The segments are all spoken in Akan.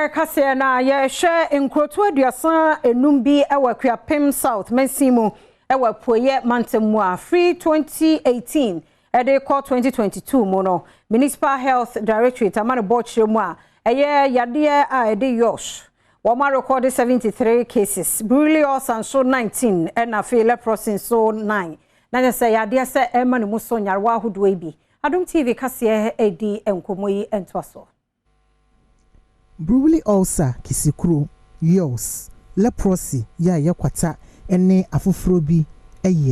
Kasee na ye share nkroto aduasa enum bi ewa Akuapem South Mensimo ewa Poye Mantemwa free 2018 ede call 2022 mono Municipal Health Directorate amana bochire mu a eye yade a ede yosh woma recorded 73 cases borreliose and so 19 and afi leprosy so 9 na say yade se ema ne mu so nyarwa ahodo bi Adom TV Kasee edi enkomoyi entwaso Brutally ulcer, kisikuro, yos, leprosy, yakwata, ene afufrobi,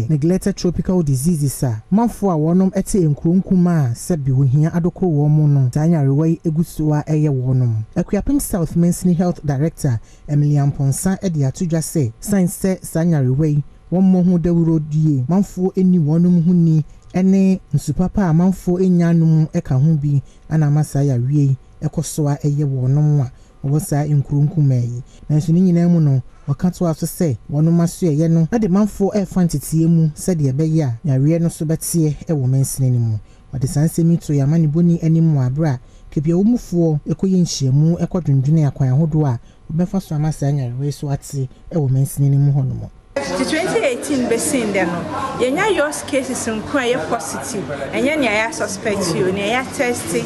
neglected tropical diseases manfo a wonom ete enkronkuma sebi wohia adokro womono tanyarewai egusua wonom Akuapem South Mensini Health Director Emilian Ponsa ede atudwa se science sanyarewai wonmo hu dawuro die manfo eni wonom hu ni ene nsupapa manfo enyanum eka ho bi ana masa ya wie ekosoa wonom a wosa enkronkuma yi nanso ni nyina mu no wakato aso se wonom aso no na de manfo fantitie mu se de ebe ya yare no so betie wo mensini ni mu wade sanse mitro ya mani boni animu abra kebia womufo ekoye nhyiamu ekodwendwene akwan ahodo a obefa so amasa nyare so ate wo mensini ni mu hono. 2018 besin de no yenya yos cases nkwa ye positive enya ne ya suspect you ne ya test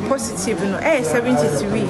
positive no 73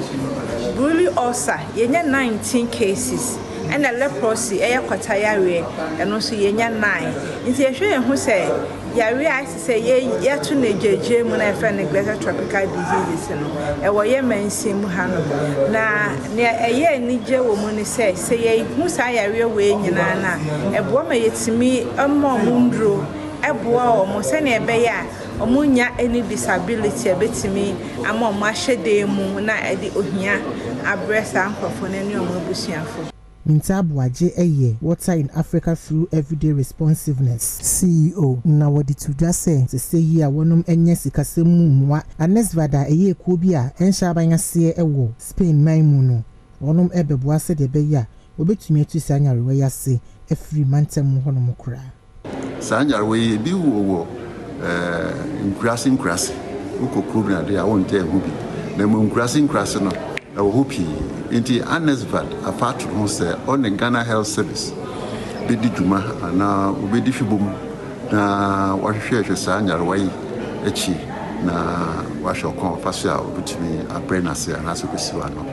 bully ulcer yenya 19 cases and leprosy kwata yare eno so yenya 9 nti ehwe ye hu se yare I say ye to ne jeje mu na efe neglected tropical diseases no wo ye mansim ha no na ne eye ni je wo mu ni se ye hu sa yare we nyina na ebo ma yetimi ammo mundro eboa o mo se ne ebe ya omunya any disability ebetimi ama o ma hyede mu na edi ohia abresa ankofo na ni o mo busuafo Mintabuaje Water in Africa through everyday responsiveness CEO na wadi tuja se yi a wonom enye sikasemu mwa anesvada ko bi a enhya banyase ewo Spain maimu no wonom ebeboa se de beya obetumi atusa nyarewe yase efri mantem honom kura sanyarewe bi wo nkrasi ukokuru na de a wonte hu bi na mo nkrasi no hopi inti anesvad afatu ho se on the Ghana Health Service bedi djuma na obedi fibum na wahwehwe sa nyarwai echi na wahwe kon faso a obetumi abrena se na so besiwa no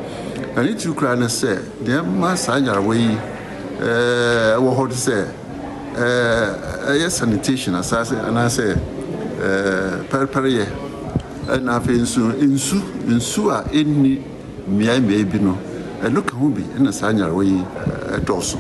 na ni tu kra na se de ma sa nyarwai wo ho se yes sanitation asase na se perpere na fe insu a enni Mia maybe no, and look who be in a sanya way at also.